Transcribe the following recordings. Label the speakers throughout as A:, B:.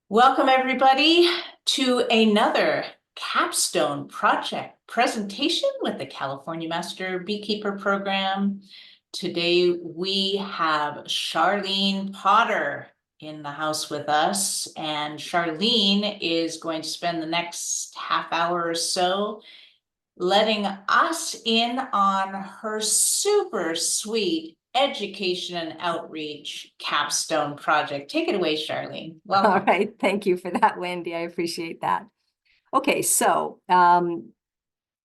A: Welcome, everybody, to another capstone project presentation with the California Master Beekeeper Program. Today, we have Charlene Potter in the house with us, and Charlene is going to spend the next half hour or so letting us in on her super sweet education and outreach capstone project. Take it away, Charlene.
B: All
A: Welcome.
B: right. Thank you for that, Wendy. I appreciate that. Okay, so I'm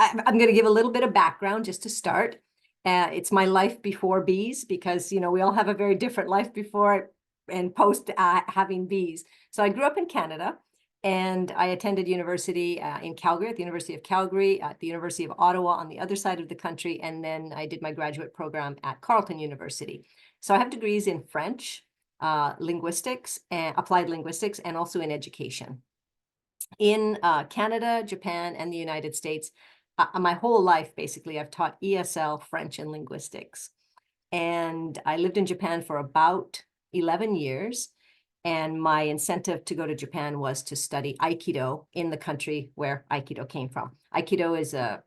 B: going to give a little bit of background just to start. It's my life before bees because, we all have a very different life before and post having bees. So I grew up in Canada and I attended university in Calgary, at the University of Calgary, at the University of Ottawa on the other side of the country. And then I did my graduate program at Carleton University. So I have degrees in French, linguistics, and applied linguistics, and also in education. In Canada, Japan, and the United States, my whole life, basically, I've taught ESL, French, and linguistics. And I lived in Japan for about 11 years. And my incentive to go to Japan was to study Aikido in the country where Aikido came from. Aikido is a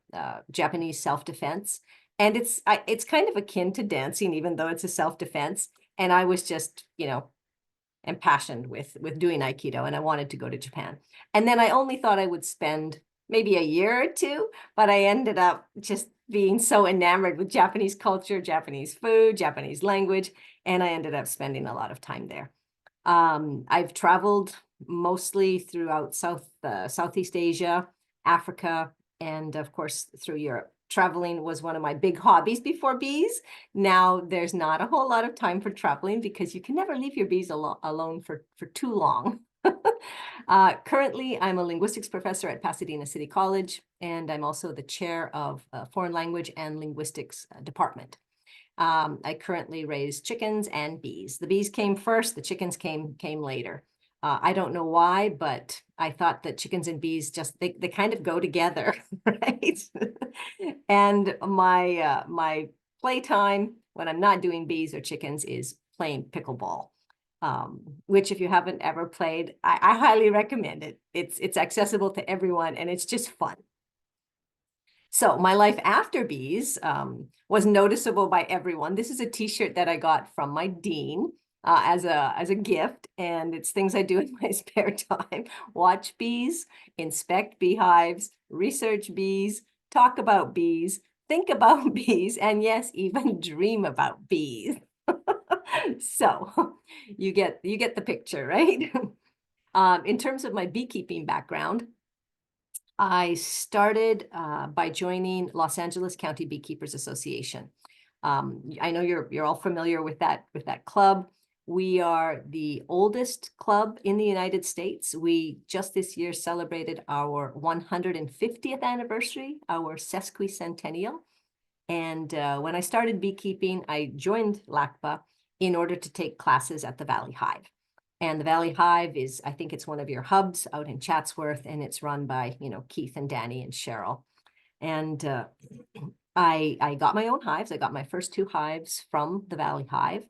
B: Japanese self-defense. And it's kind of akin to dancing, even though it's a self-defense. And I was just, impassioned with doing Aikido, and I wanted to go to Japan. And then I only thought I would spend maybe a year or two, but I ended up just being so enamored with Japanese culture, Japanese food, Japanese language, and I ended up spending a lot of time there. I've traveled mostly throughout Southeast Asia, Africa, and of course through Europe. Traveling was one of my big hobbies before bees. Now there's not a whole lot of time for traveling because you can never leave your bees alone for too long. Currently, I'm a linguistics professor at Pasadena City College, and I'm also the chair of foreign language and linguistics department. I currently raise chickens and bees. The bees came first, the chickens came later. I don't know why, but I thought that chickens and bees they kind of go together, right? And my playtime when I'm not doing bees or chickens is playing pickleball, which if you haven't ever played, I highly recommend it. It's accessible to everyone and it's just fun. So my life after bees was noticeable by everyone. This is a t-shirt that I got from my dean as a gift, and it's things I do in my spare time. Watch bees, inspect beehives, research bees, talk about bees, think about bees, and yes, even dream about bees. So you get the picture, right? In terms of my beekeeping background, I started by joining Los Angeles County Beekeepers Association. I know you're all familiar with that club. We are the oldest club in the United States. We just this year celebrated our 150th anniversary, our sesquicentennial. And when I started beekeeping, I joined LACBA in order to take classes at the Valley Hive. And the Valley Hive is, I think it's one of your hubs out in Chatsworth, and it's run by, Keith and Danny and Cheryl. And I got my own hives. I got my first 2 hives from the Valley Hive.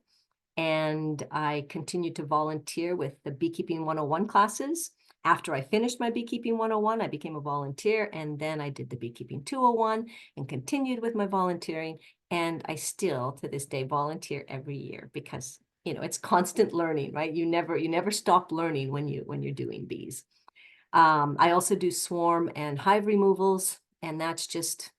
B: And I continued to volunteer with the Beekeeping 101 classes. After I finished my Beekeeping 101, I became a volunteer, and then I did the Beekeeping 201 and continued with my volunteering. And I still, to this day, volunteer every year because it's constant learning, right? You never stop learning when you're doing bees. I also do swarm and hive removals, and that's just,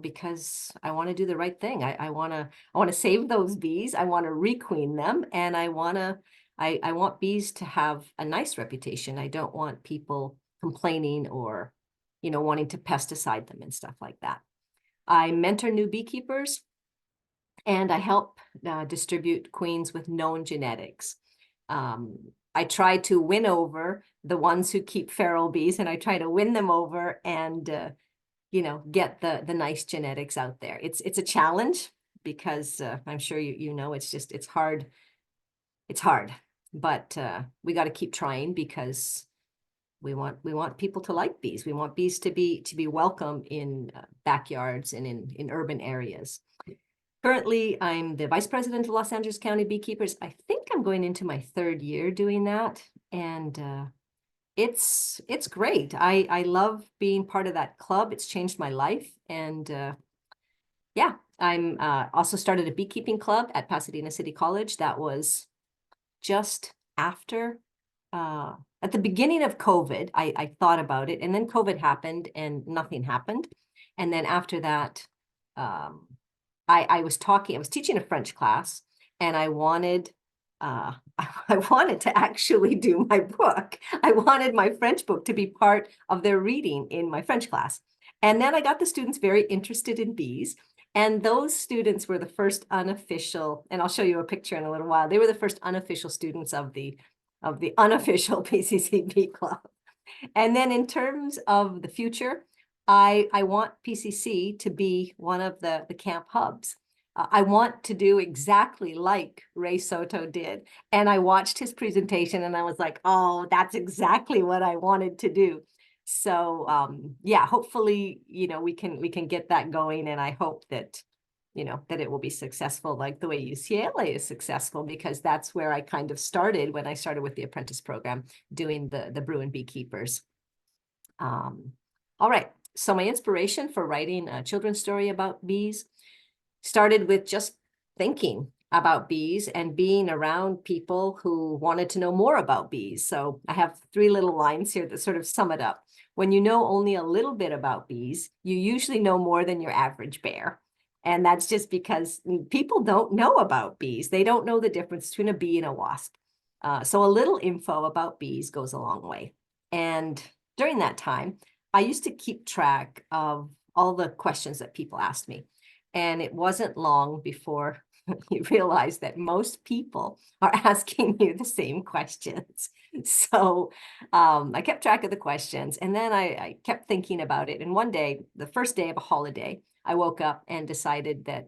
B: because I want to do the right thing. I want to save those bees. I want to requeen them, and I want bees to have a nice reputation. I don't want people complaining or, wanting to pesticide them and stuff like that. I mentor new beekeepers, and I help distribute queens with known genetics. I try to win over the ones who keep feral bees, and I try to win them over and get the nice genetics out there. It's a challenge because I'm sure it's hard. It's hard, but we got to keep trying because we want people to like bees. We want bees to be welcome in backyards and in urban areas. Currently, I'm the vice president of Los Angeles County Beekeepers. I think I'm going into my 3rd year doing that. And it's great. I love being part of that club. It's changed my life. And yeah, I'm also started a beekeeping club at Pasadena City College. That was just after, at the beginning of COVID, I thought about it, and then COVID happened and nothing happened. And then after that, I was teaching a French class, and I wanted, I wanted to actually do my book. I wanted my French book to be part of their reading in my French class. And then I got the students very interested in bees. And those students were the first unofficial, and I'll show you a picture in a little while. They were the first unofficial students of the unofficial PCCB club. And then in terms of the future, I want PCC to be one of the camp hubs. I want to do exactly like Ray Soto did. And I watched his presentation and I was like, oh, that's exactly what I wanted to do. So yeah, hopefully, we can get that going. And I hope that, that it will be successful like the way UCLA is successful, because that's where I kind of started when I started with the apprentice program, doing the Bruin beekeepers. All right, so my inspiration for writing a children's story about bees started with just thinking about bees and being around people who wanted to know more about bees. So I have 3 little lines here that sort of sum it up. When you know only a little bit about bees, you usually know more than your average bear. And that's just because people don't know about bees. They don't know the difference between a bee and a wasp. So a little info about bees goes a long way. And during that time, I used to keep track of all the questions that people asked me. And it wasn't long before you realize that most people are asking you the same questions. So I kept track of the questions, and then I kept thinking about it. And one day, the first day of a holiday, I woke up and decided that,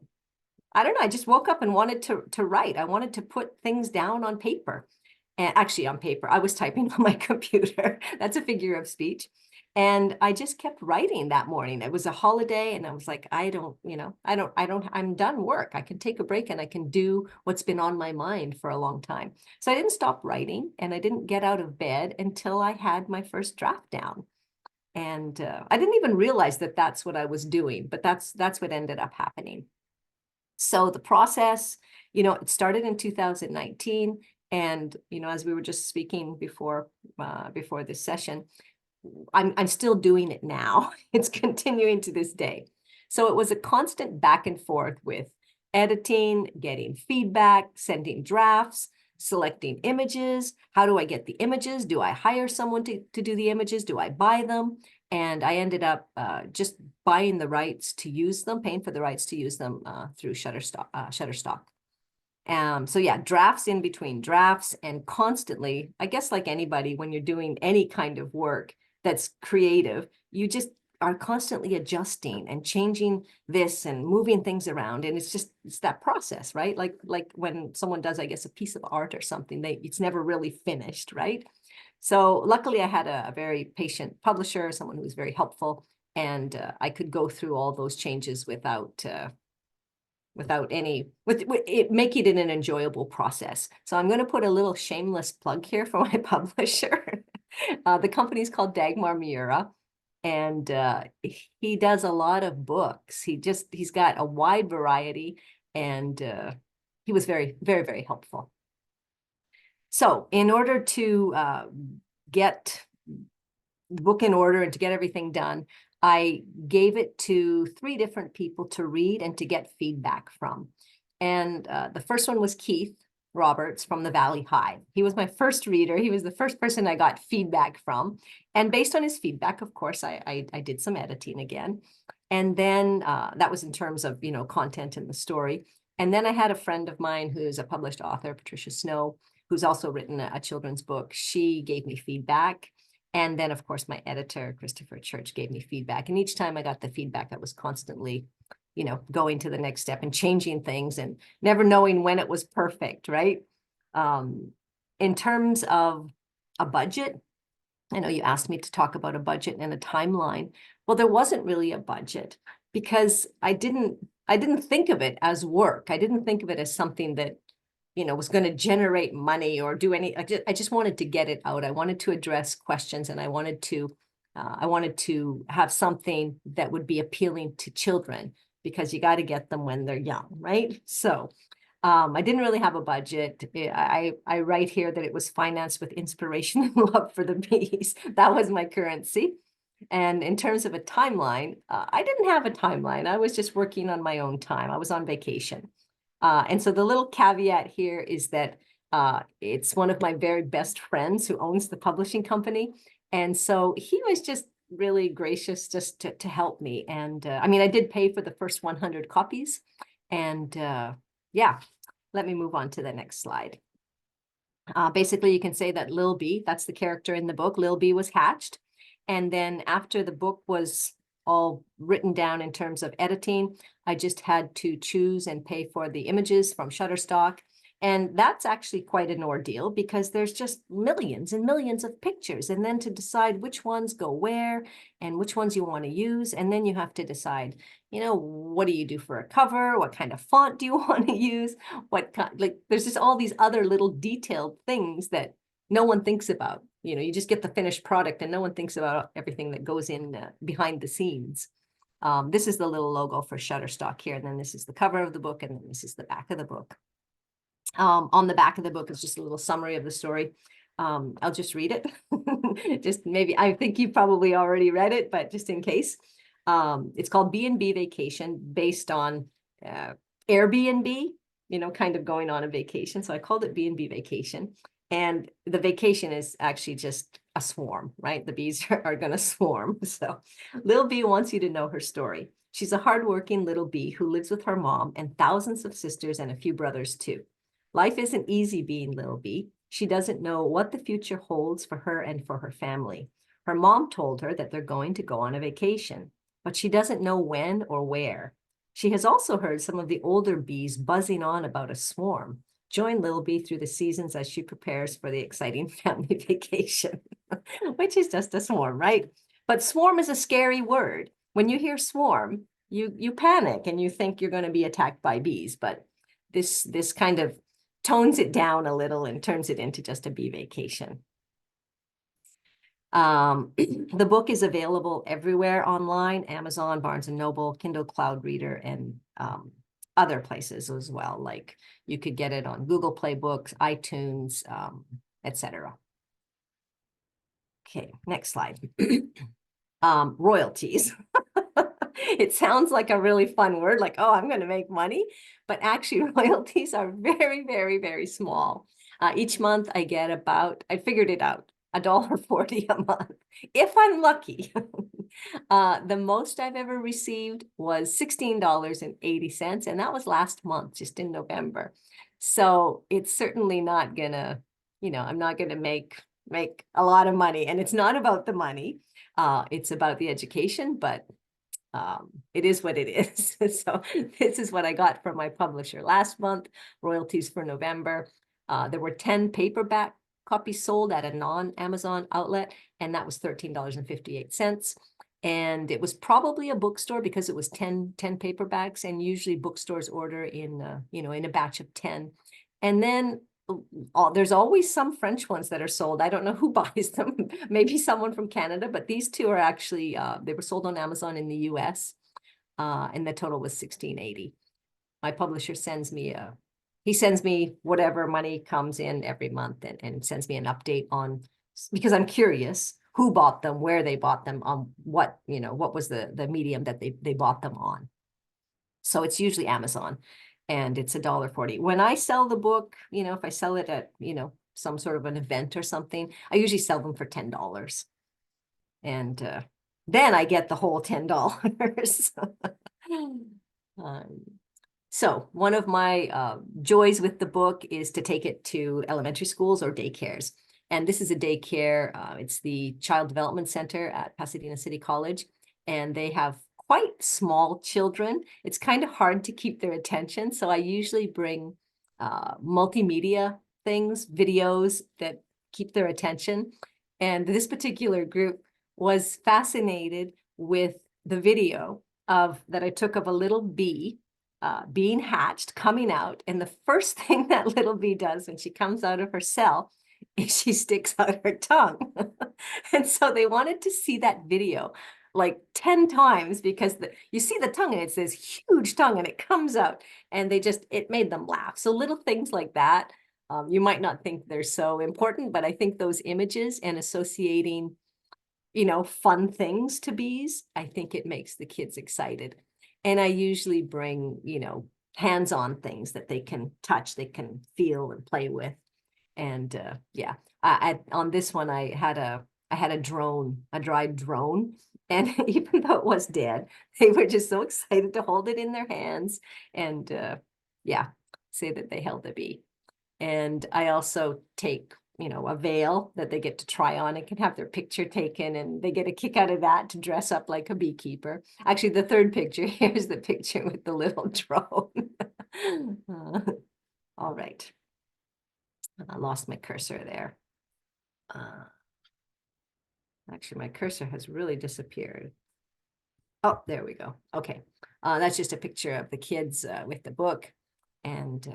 B: I don't know, I just woke up and wanted to write. I wanted to put things down on paper. And actually on paper, I was typing on my computer. That's a figure of speech. And I just kept writing that morning. It was a holiday, and I was like, I'm done work. I can take a break and I can do what's been on my mind for a long time. So I didn't stop writing, and I didn't get out of bed until I had my first draft down. And I didn't even realize that that's what I was doing, but that's what ended up happening. So the process, it started in 2019. And, as we were just speaking before this session, I'm still doing it now. It's continuing to this day. So it was a constant back and forth with editing, getting feedback, sending drafts, selecting images. How do I get the images? Do I hire someone to do the images? Do I buy them? And I ended up just buying the rights to use them, paying for the rights to use them through Shutterstock. So yeah, drafts in between drafts, and constantly, I guess like anybody, when you're doing any kind of work that's creative, you just are constantly adjusting and changing this and moving things around. And it's that process, right? Like when someone does, I guess, a piece of art or something, it's never really finished, right? So luckily I had a very patient publisher, someone who was very helpful, and I could go through all those changes without it making it an enjoyable process. So I'm going to put a little shameless plug here for my publisher. The company's called Dagmar Miura, and he does a lot of books. He's got a wide variety, and he was very, very, very helpful. So in order to get the book in order and to get everything done, I gave it to 3 different people to read and to get feedback from. And the first one was Keith Roberts from the Valley Hive. He was my first reader. He was the first person I got feedback from. And based on his feedback, of course, I did some editing again. And then that was in terms of, content in the story. And then I had a friend of mine who's a published author, Patricia Snow, who's also written a children's book. She gave me feedback. And then, of course, my editor, Christopher Church, gave me feedback. And each time I got the feedback, I was constantly, going to the next step and changing things and never knowing when it was perfect, right? In terms of a budget, I know you asked me to talk about a budget and a timeline. Well, there wasn't really a budget because I didn't think of it as work. I didn't think of it as something that, was going to generate money or do any, I just wanted to get it out. I wanted to address questions, and I wanted to have something that would be appealing to children, because you got to get them when they're young, right? So I didn't really have a budget. I write here that it was financed with inspiration and love for the bees. That was my currency. And in terms of a timeline, I didn't have a timeline. I was just working on my own time. I was on vacation. And so the little caveat here is that it's one of my very best friends who owns the publishing company. And so he was just really gracious just to help me. And I mean, I did pay for the first 100 copies. And yeah, let me move on to the next slide. Basically, you can say that Lil B, that's the character in the book, Lil B was hatched. And then after the book was all written down in terms of editing, I just had to choose and pay for the images from Shutterstock. And that's actually quite an ordeal, because there's just millions and millions of pictures. And then to decide which ones go where and which ones you want to use. And then you have to decide, what do you do for a cover? What kind of font do you want to use? What kind, there's just all these other little detailed things that no one thinks about. You just get the finished product, and no one thinks about everything that goes in behind the scenes. This is the little logo for Shutterstock here. And then this is the cover of the book. And then this is the back of the book. On the back of the book is just a little summary of the story. I'll just read it. Just maybe, I think you probably already read it, but just in case. It's called B&B Vacation, based on Airbnb, kind of going on a vacation. So I called it B&B Vacation. And the vacation is actually just a swarm, right? The bees are going to swarm. So Lil B wants you to know her story. She's a hardworking little bee who lives with her mom and thousands of sisters and a few brothers too. Life isn't easy being Lil B. She doesn't know what the future holds for her and for her family. Her mom told her that they're going to go on a vacation, but she doesn't know when or where. She has also heard some of the older bees buzzing on about a swarm. Join Lil B through the seasons as she prepares for the exciting family vacation, which is just a swarm, right? But swarm is a scary word. When you hear swarm, you panic and you think you're going to be attacked by bees, but this kind of tones it down a little and turns it into just a bee vacation. The book is available everywhere online: Amazon, Barnes and Noble, Kindle Cloud Reader, and other places as well. Like you could get it on Google Play Books, iTunes, etc. Okay, next slide. Royalties. It sounds like a really fun word, like, oh, I'm going to make money, but actually royalties are very, very, very small. Each month I get about, I figured it out, $1.40 a month, if I'm lucky. The most I've ever received was $16.80, and that was last month, just in November. So it's certainly not gonna, I'm not gonna make a lot of money, and it's not about the money. It's about the education, but it is what it is. So this is what I got from my publisher last month, royalties for November. There were 10 paperback copies sold at a non-Amazon outlet, and that was $13.58. And it was probably a bookstore, because it was 10 paperbacks, and usually bookstores order in in a batch of 10. And then there's always some French ones that are sold. I don't know who buys them, maybe someone from Canada, but these two are actually, they were sold on Amazon in the US, and the total was $16.80. My publisher sends me he sends me whatever money comes in every month, and sends me an update on, because I'm curious who bought them, where they bought them, on what was the medium that they bought them on. So it's usually Amazon, and it's $1.40. When I sell the book, if I sell it at, some sort of an event or something, I usually sell them for $10. And then I get the whole $10. So one of my joys with the book is to take it to elementary schools or daycares. And this is a daycare. It's the Child Development Center at Pasadena City College. And they have quite small children. It's kind of hard to keep their attention. So I usually bring multimedia things, videos that keep their attention. And this particular group was fascinated with the video that I took of a little bee being hatched, coming out, and the first thing that little bee does when she comes out of her cell is she sticks out her tongue. And so they wanted to see that video like 10 times because you see the tongue and it's this huge tongue and it comes out, and it made them laugh. So little things like that, you might not think they're so important, but I think those images and associating, fun things to bees, I think it makes the kids excited. And I usually bring, hands-on things that they can touch, they can feel and play with. And yeah, on this one, I had a drone, a dried drone. And even though it was dead, they were just so excited to hold it in their hands and yeah, say that they held the bee. And I also take, a veil that they get to try on and can have their picture taken, and they get a kick out of that to dress up like a beekeeper. Actually, the third picture, here's the picture with the little drone. All right. I lost my cursor there. Actually, my cursor has really disappeared. Oh, there we go. Okay. That's just a picture of the kids with the book. And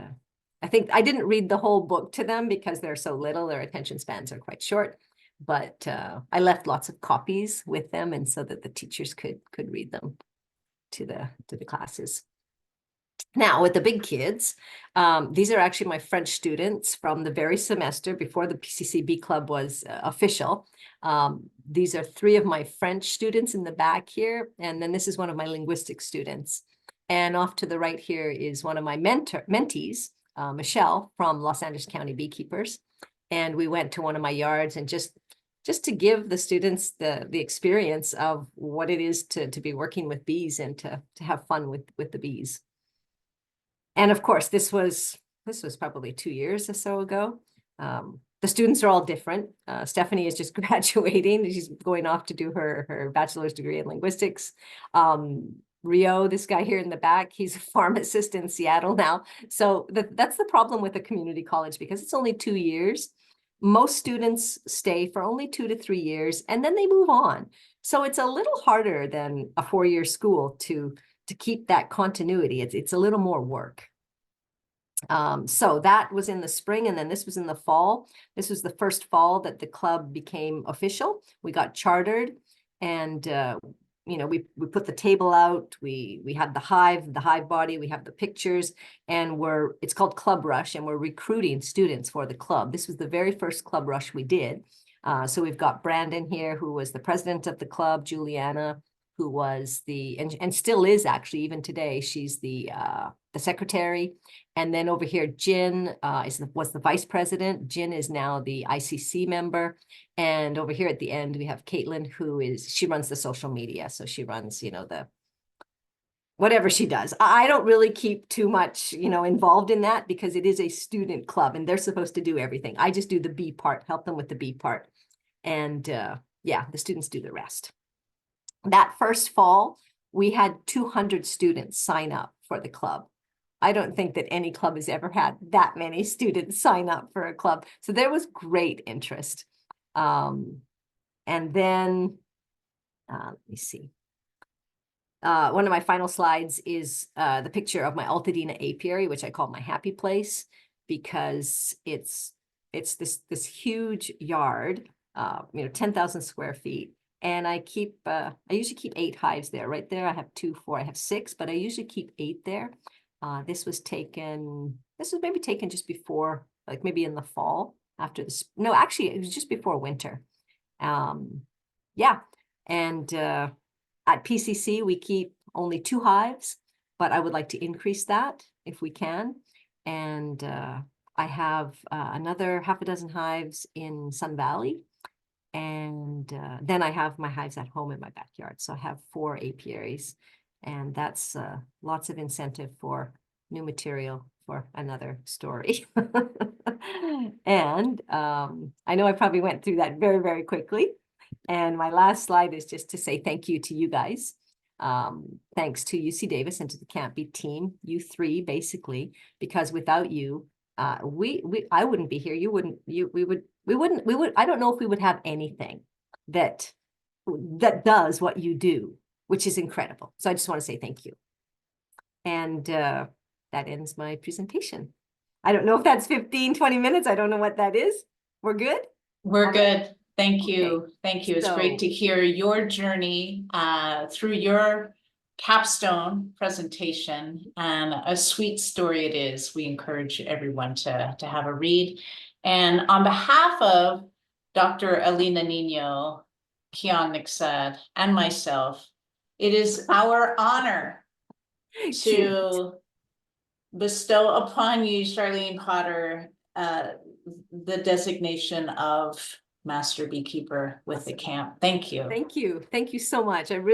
B: I think I didn't read the whole book to them because they're so little, their attention spans are quite short. But I left lots of copies with them, and so that the teachers could read them to the classes. Now, with the big kids, these are actually my French students from the very semester before the PCCB club was official. These are 3 of my French students in the back here, and then this is one of my linguistic students. And off to the right here is one of my mentees, Michelle from Los Angeles County Beekeepers. And we went to one of my yards and just to give the students the experience of what it is to be working with bees and to have fun with the bees. And of course, this was probably 2 years or so ago. The students are all different. Stephanie is just graduating. She's going off to do her bachelor's degree in linguistics. Rio, this guy here in the back, he's a pharmacist in Seattle now. So that's the problem with a community college, because it's only 2 years. Most students stay for only 2 to 3 years, and then they move on. So it's a little harder than a 4-year school to keep that continuity. It's a little more work. So that was in the spring, and then this was in the fall. This was the first fall that the club became official. We got chartered, and we put the table out. We had the hive body. We have the pictures, and it's called Club Rush, and we're recruiting students for the club. This was the very first Club Rush we did. So we've got Brandon here, who was the president of the club, Juliana, who was and still is actually even today. She's the secretary. And then over here, Jin was the vice president. Jin is now the ICC member. And over here at the end, we have Caitlin, she runs the social media. So she runs, whatever she does. I don't really keep too much, involved in that, because it is a student club and they're supposed to do everything. I just do the B part, help them with the B part. And yeah, the students do the rest. That first fall, we had 200 students sign up for the club. I don't think that any club has ever had that many students sign up for a club. So there was great interest. And then, let me see. One of my final slides is the picture of my Altadena apiary, which I call my happy place, because it's this huge yard, 10,000 square feet. And I usually keep 8 hives there. Right there, I have 2, 4, I have 6, but I usually keep 8 there. This was maybe taken just before, like maybe in the fall no, actually it was just before winter. Yeah. And at PCC, we keep only 2 hives, but I would like to increase that if we can. And I have another half a dozen hives in Sun Valley. And then I have my hives at home in my backyard. So I have 4 apiaries, and that's lots of incentive for new material for another story. And I know I probably went through that very, very quickly. And my last slide is just to say thank you to you guys. Thanks to UC Davis and to the CAMBP team, you 3 basically, because without you, I wouldn't be here. I don't know if we would have anything that does what you do, which is incredible. So I just want to say thank you. And that ends my presentation. I don't know if that's 15, 20 minutes. I don't know what that is. We're good?
A: We're
B: All right.
A: good. Thank
B: Okay.
A: you. Thank you. It's great
B: So-
A: to hear your journey through your capstone presentation, and a sweet story it is. We encourage everyone to have a read. And on behalf of Dr. Alina Nino, Kian Nixad, and myself, it is our honor
B: Cute.
A: to bestow upon you, Charlene Potter, the designation of Master Beekeeper with the camp. Thank you.
B: Thank you. Thank you so much. I really